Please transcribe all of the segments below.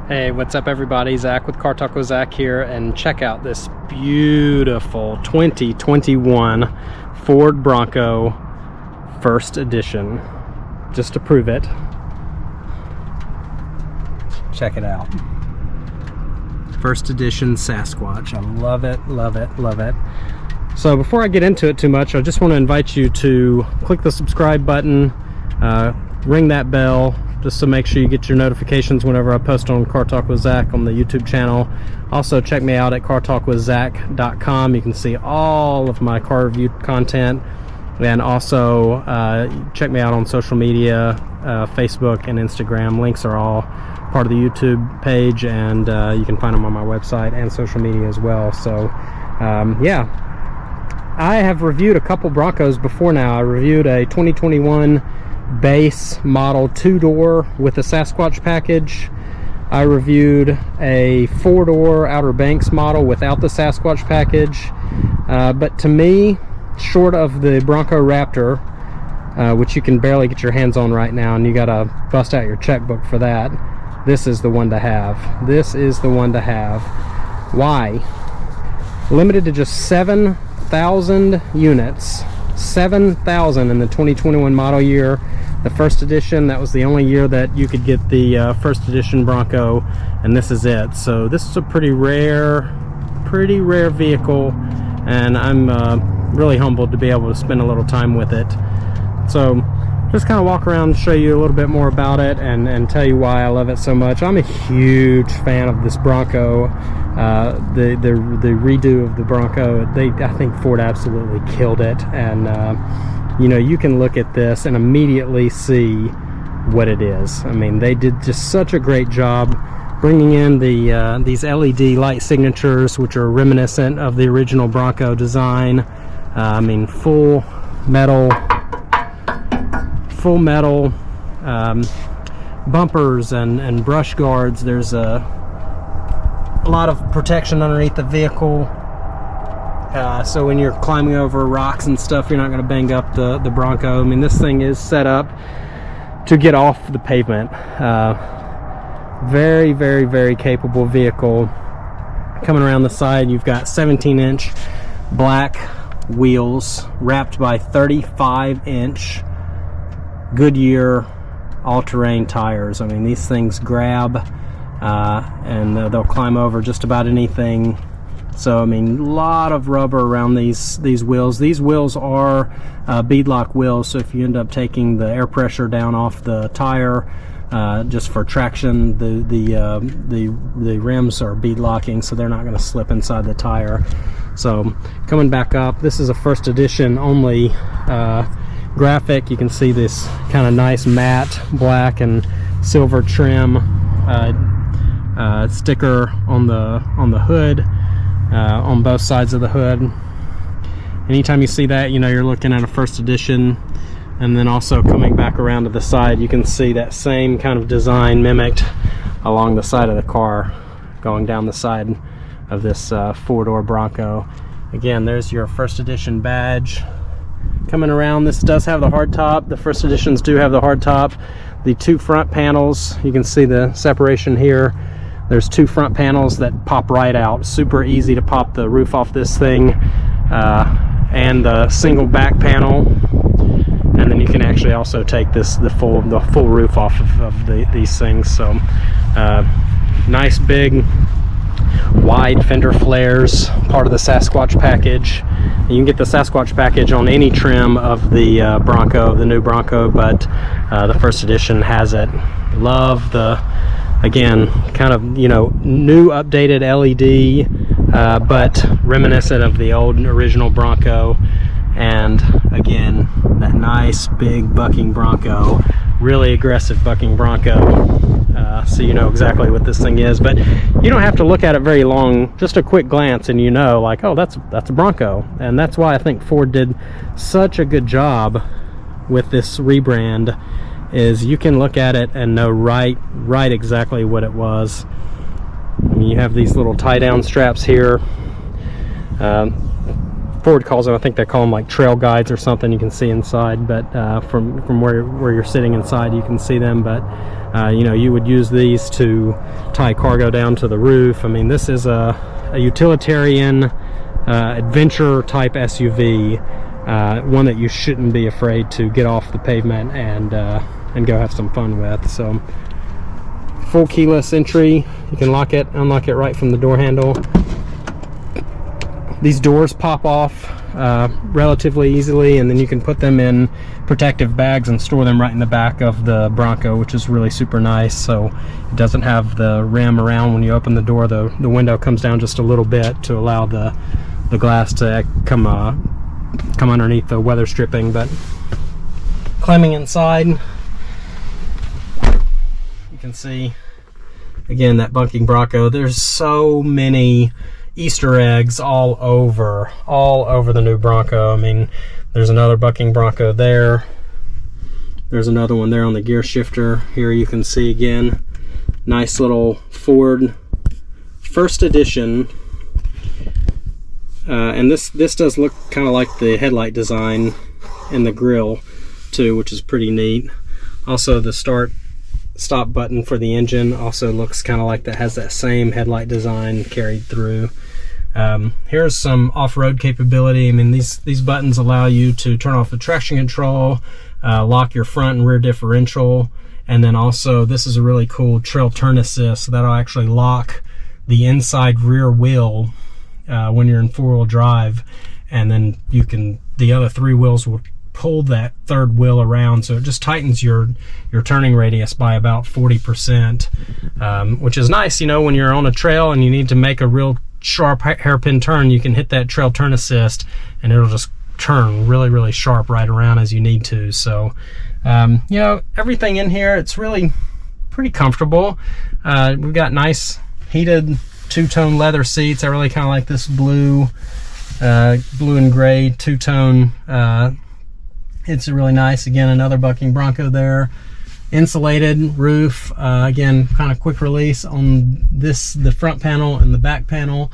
Hey, what's up everybody? Zach with Car Talk with Zach here, and check out this beautiful 2021 Ford Bronco First Edition. Just to prove it, check it out. First Edition Sasquatch. I love it, love it, love it. So before I get into it too much, I just want to invite you to click the subscribe button, ring that bell, just to make sure you get your notifications whenever I post on Car Talk with Zach on the YouTube channel. Also check me out at cartalkwithzach.com. You can see all of my car review content, and also check me out on social media, Facebook and Instagram. Links are all part of the YouTube page, and you can find them on my website and social media as well. So yeah, I have reviewed a couple Broncos before now. I reviewed a 2021 base model 2-door with a Sasquatch package. I reviewed a 4-door Outer Banks model without the Sasquatch package. But to me, short of the Bronco Raptor, which you can barely get your hands on right now, and you gotta bust out your checkbook for that, this is the one to have. This is the one to have. Why? Limited to just 7,000 units. 7,000 in the 2021 model year. The First Edition, that was the only year that you could get the First Edition Bronco, and this is it. So this is a pretty rare vehicle, and I'm really humbled to be able to spend a little time with it. So just kind of walk around and show you a little bit more about it, and tell you why I love it so much. I'm a huge fan of this Bronco. The redo of the Bronco, I think Ford absolutely killed it, and you know, you can look at this and immediately see what it is. I mean, they did just such a great job bringing in these LED light signatures, which are reminiscent of the original Bronco design. I mean, full metal bumpers and brush guards. There's a lot of protection underneath the vehicle, so when you're climbing over rocks and stuff, you're not going to bang up the Bronco. I mean, this thing is set up to get off the pavement. Very, very, very capable vehicle. Coming around the side, you've got 17-inch black wheels wrapped by 35-inch Goodyear all-terrain tires. I mean, these things grab and they'll climb over just about anything. So I mean, a lot of rubber around these wheels. These wheels are beadlock wheels, so if you end up taking the air pressure down off the tire just for traction, the rims are bead locking, so they're not going to slip inside the tire. So coming back up, this is a First Edition only graphic. You can see this kind of nice matte black and silver trim sticker on the hood, on both sides of the hood. Anytime you see that, you know you're looking at a First Edition. And then also coming back around to the side, you can see that same kind of design mimicked along the side of the car, going down the side of this 4-door Bronco. Again, there's your First Edition badge. Coming around, this does have the hardtop. The First Editions do have the hardtop. The two front panels, you can see the separation here. There's two front panels that pop right out. Super easy to pop the roof off this thing, and the single back panel. And then you can actually also take the full roof off of these things. So nice big wide fender flares, part of the Sasquatch package. You can get the Sasquatch package on any trim of the Bronco, the new Bronco, but the First Edition has it. Love the, again, kind of, you know, new updated LED, but reminiscent of the old original Bronco. And again, that nice big bucking Bronco, really aggressive bucking Bronco. So you know exactly what this thing is, but you don't have to look at it very long. Just a quick glance and you know, like, oh, that's a Bronco. And that's why I think Ford did such a good job with this rebrand, is you can look at it and know right exactly what it was. I mean, you have these little tie down straps here. Ford calls them, I think they call them like trail guides or something. You can see inside, but from where you're sitting inside, you can see them. But you know, you would use these to tie cargo down to the roof. I mean, this is a utilitarian adventure type SUV, one that you shouldn't be afraid to get off the pavement and go have some fun with. So full keyless entry, you can lock it, unlock it right from the door handle. These doors pop off relatively easily, and then you can put them in protective bags and store them right in the back of the Bronco, which is really super nice. So it doesn't have the rim around. When you open the door, the window comes down just a little bit to allow the glass to come underneath the weather stripping. But climbing inside, you can see again that bunking Bronco. There's so many Easter eggs all over the new Bronco. I mean, there's another bucking Bronco there. There's another one there on the gear shifter. Here you can see again, nice little Ford First Edition. And this does look kind of like the headlight design in the grille too, which is pretty neat. Also, the stop button for the engine also looks kind of like that, has that same headlight design carried through. Here's some off-road capability. I mean, these buttons allow you to turn off the traction control, lock your front and rear differential, and then also this is a really cool trail turn assist, so that'll actually lock the inside rear wheel when you're in four-wheel drive, and then the other three wheels will pull that third wheel around, so it just tightens your turning radius by about 40%, which is nice. You know, when you're on a trail and you need to make a real sharp hairpin turn, you can hit that trail turn assist and it'll just turn really sharp right around as you need to. So you know, everything in here, it's really pretty comfortable. We've got nice heated two-tone leather seats. I really kind of like this blue and gray two-tone. It's really nice. Again, another bucking Bronco there. Insulated roof, again, kind of quick release on the front panel and the back panel,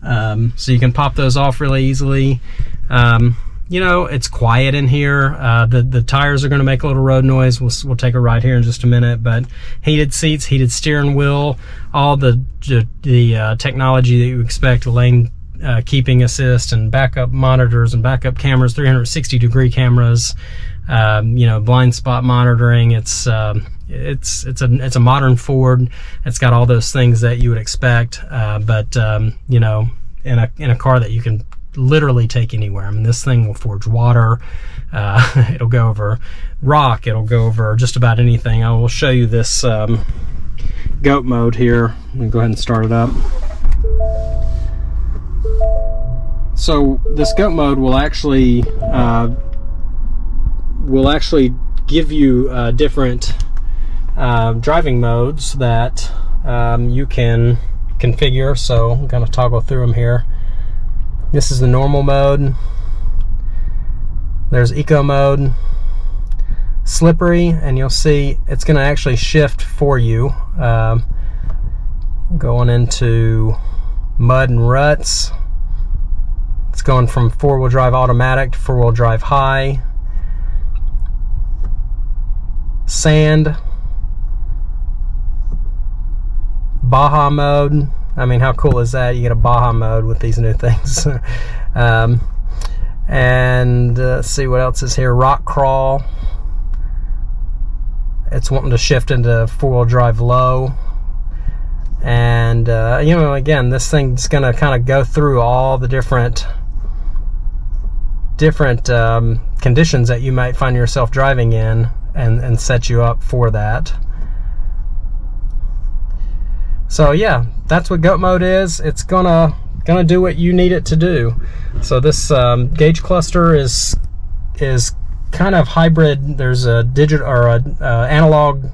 so you can pop those off really easily. You know, it's quiet in here. The tires are going to make a little road noise. We'll take a ride here in just a minute. But heated seats, heated steering wheel, all the technology that you expect, lane keeping assist and backup monitors and backup cameras, 360-degree cameras. You know, blind spot monitoring. It's a modern Ford. It's got all those things that you would expect, but you know, in a car that you can literally take anywhere. I mean, this thing will forge water. It'll go over rock. It'll go over just about anything. I will show you this goat mode here. Let me go ahead and start it up. So this goat mode will actually give you different driving modes that you can configure. So I'm going to toggle through them here. This is the normal mode. There's eco mode, slippery, and you'll see it's going to actually shift for you. Going into mud and ruts. It's going from four-wheel drive automatic to four-wheel drive high. Sand, Baja mode. I mean, how cool is that? You get a Baja mode with these new things. And let's see what else is here. Rock crawl. It's wanting to shift into four-wheel drive low. And you know, again, this thing's going to kind of go through all the different conditions that you might find yourself driving in, and set you up for that. So yeah, that's what goat mode is. It's gonna do what you need it to do. So this gauge cluster is kind of hybrid. There's a digital or a analog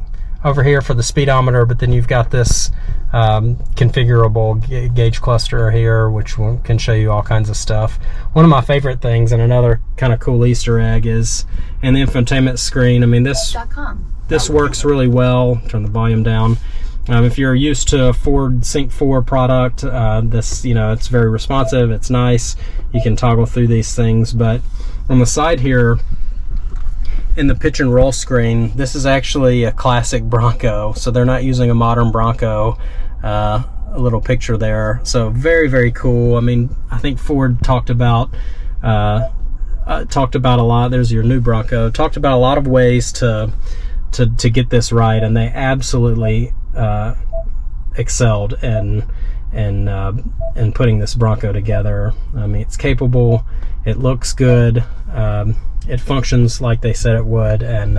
over here for the speedometer, but then you've got this configurable gauge cluster here, which can show you all kinds of stuff. One of my favorite things, and another kind of cool Easter egg, is in the infotainment screen. I mean, this works really well. Turn the volume down. If you're used to a Ford Sync 4 product, this, it's very responsive, it's nice, you can toggle through these things. But on the side here, in the pitch and roll screen, this is actually a classic Bronco, so they're not using a modern Bronco. A little picture there, so very, very cool. I mean, I think Ford talked about a lot. There's your new Bronco. Talked about a lot of ways to get this right, and they absolutely excelled in putting this Bronco together. I mean, it's capable, it looks good, it functions like they said it would, and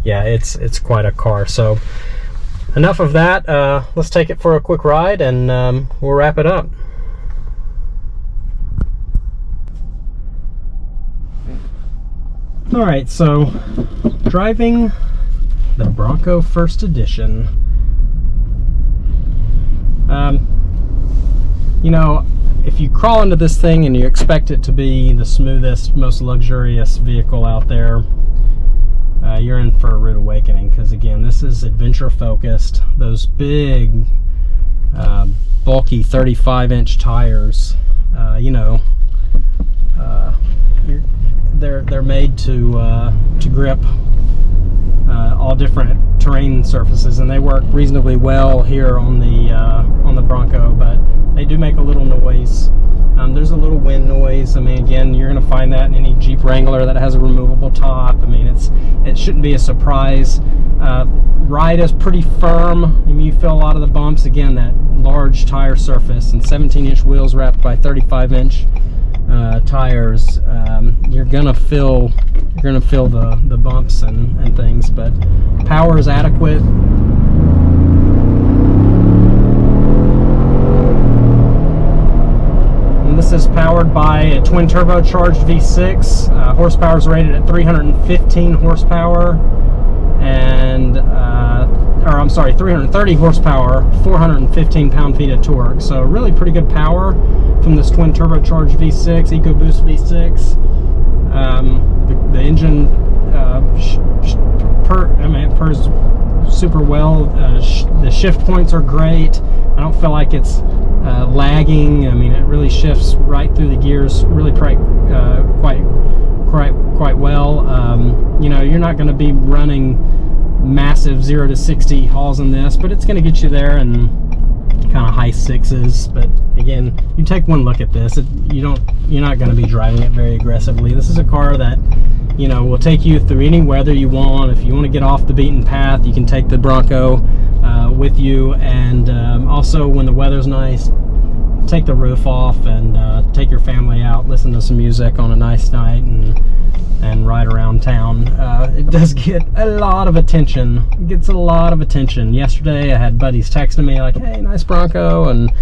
yeah, it's quite a car. So enough of that. Let's take it for a quick ride, and we'll wrap it up. All right, so driving the Bronco First Edition. If you crawl into this thing and you expect it to be the smoothest, most luxurious vehicle out there, you're in for a rude awakening, because again, this is adventure focused. Those big bulky 35-inch tires, they're made to grip all different terrain surfaces, and they work reasonably well here on the Bronco, but they do make a little noise. There's a little wind noise. I mean, again, you're going to find that in any Jeep Wrangler that has a removable top. I mean, it shouldn't be a surprise. Ride is pretty firm. I mean, you feel a lot of the bumps. Again, that large tire surface and 17-inch wheels wrapped by 35-inch tires. You're gonna feel the bumps and things, but power is adequate. And this is powered by a twin turbocharged V6. Horsepower is rated at 315 horsepower, and 330 horsepower, 415 pound-feet of torque. So really pretty good power from this twin turbocharged V6, EcoBoost V6. The engine purrs super well. The shift points are great. I don't feel like it's lagging. I mean, it really shifts right through the gears really quite well. You're not going to be running massive 0 to 60 hauls in this, but it's going to get you there in kind of high sixes. But again, you take one look at this, you're not going to be driving it very aggressively. This is a car that will take you through any weather you want. If you want to get off the beaten path, you can take the Bronco with you, and also when the weather's nice, take the roof off and take your family out, listen to some music on a nice night, and ride around town. It does get a lot of attention. It gets a lot of attention. Yesterday I had buddies texting me like, hey, nice Bronco, and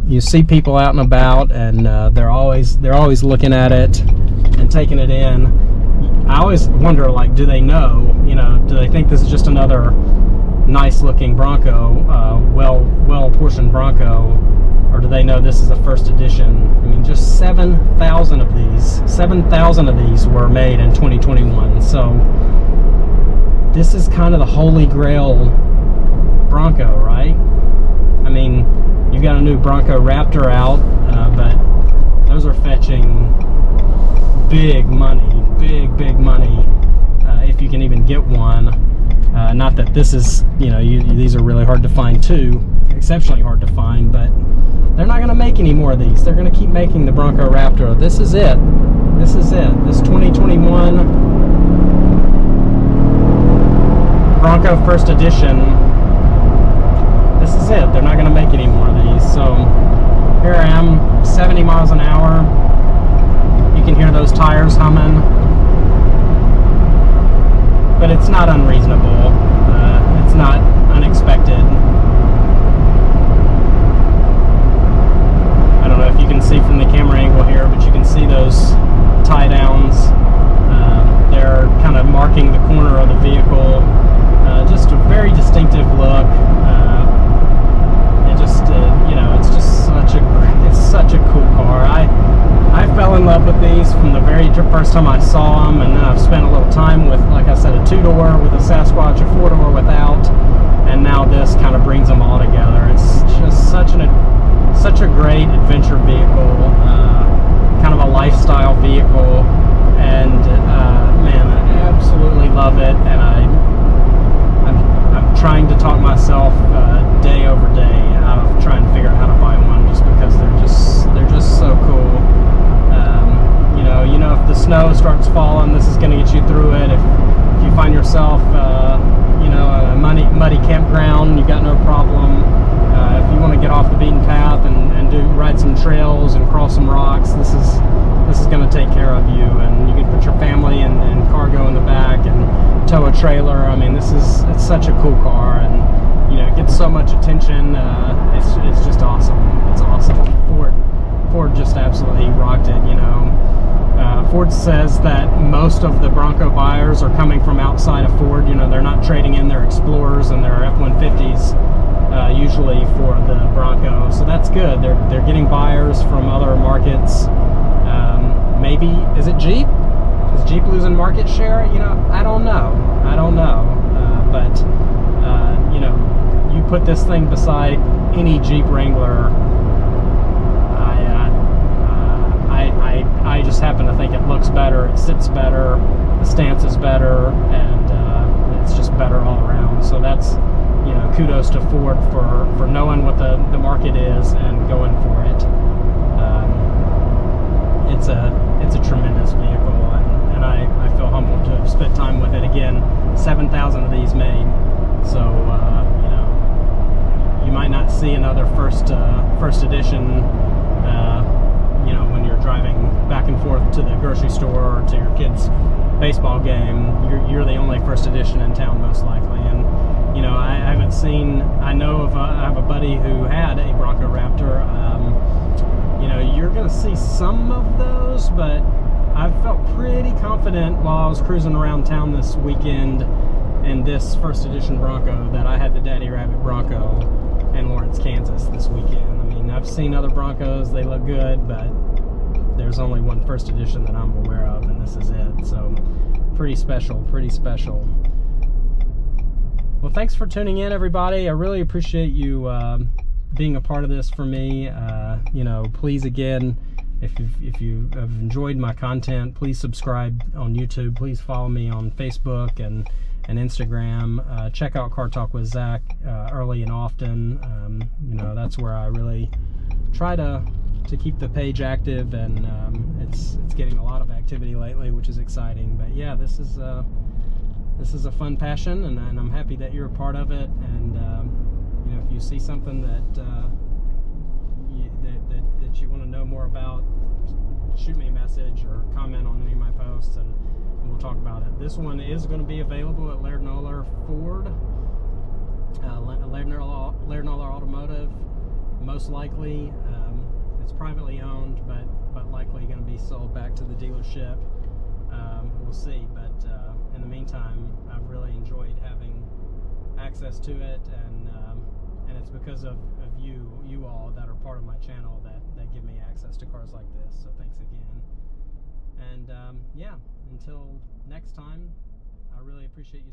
you see people out and about, and they're always looking at it and taking it in. I always wonder, like, do they know, do they think this is just another nice looking Bronco, well portioned Bronco, or do they know this is a first edition? I mean, just 7,000 of these were made in 2021. So this is kind of the holy grail Bronco, right? I mean, you've got a new Bronco Raptor out, but those are fetching big money, big money, if you can even get one. Not that this is, these are really hard to find too, exceptionally hard to find, but they're not going to make any more of these. They're going to keep making the Bronco Raptor. This is it. This 2021 Bronco First Edition. This is it. They're not going to make any more of these. So here I am, 70 miles an hour. You can hear those tires humming, but it's not unreasonable. It's not unexpected. I don't know if you can see from the camera angle here, but you can see those tie downs. They're kind of marking the corner of the vehicle. Just a very distinctive look. It's such a cool car. I fell in love with these from the very first time I saw them, and then I've spent a little time with, like I said, a 2-door with a Sasquatch, a 4-door without, myself day over day out of trying to figure out how to buy one, just because they're just so cool. You know, if the snow starts falling, this is going to get you through it. If you find yourself, you know, a muddy campground, you got no problem. If you want to get off the beaten path and ride some trails and cross some rocks, this is going to take care of you. And you can put your family and cargo in the back and tow a trailer. I mean, it's such a cool car, and you know, it gets so much attention. It's just awesome. It's awesome. Ford just absolutely rocked it. You know, Ford says that most of the Bronco buyers are coming from outside of Ford. You know, they're not trading in their Explorers and their F-150s usually for the Bronco, so that's good. They're getting buyers from other markets. Maybe, is it Jeep? Is Jeep losing market share? You know, I don't know. But you know, you put this thing beside any Jeep Wrangler, I just happen to think it looks better, it sits better, the stance is better, and it's just better all around. So that's, you know, kudos to Ford for knowing what the market is and going for it. It's a tremendous vehicle, and I feel humbled to have spent time with it. Again, 7,000 of these made, so you know, you might not see another first edition. You know, when you're driving back and forth to the grocery store or to your kid's baseball game, you're the only first edition in town, most likely. And you know, I haven't seen. I know of. I have a buddy who had a Bronco Raptor. You know, you're going to see some of those, but I felt pretty confident while I was cruising around town this weekend in this first edition Bronco that I had the Daddy Rabbit Bronco in Lawrence, Kansas this weekend. I mean, I've seen other Broncos, they look good, but there's only one first edition that I'm aware of, and this is it. So pretty special, pretty special. Well, thanks for tuning in, everybody. I really appreciate you being a part of this for me. You know, please, again, if you have enjoyed my content, please subscribe on YouTube. Please follow me on Facebook and Instagram. Check out Car Talk with Zach early and often. You know, that's where I really try to keep the page active, and it's getting a lot of activity lately, which is exciting. But yeah, this is a fun passion, and I'm happy that you're a part of it. And you know, if you see something that you want to know more about, shoot me a message or comment on any of my posts, and we'll talk about it. This one is going to be available at Laird Noller Ford, Laird Noller Automotive, most likely. It's privately owned, but likely going to be sold back to the dealership. We'll see, but in the meantime, I've really enjoyed having access to it, and it's because of you all that are part of my channel that give me access to cars like this. So thanks again, and yeah, until next time, I really appreciate you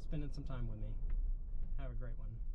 spending some time with me. Have a great one.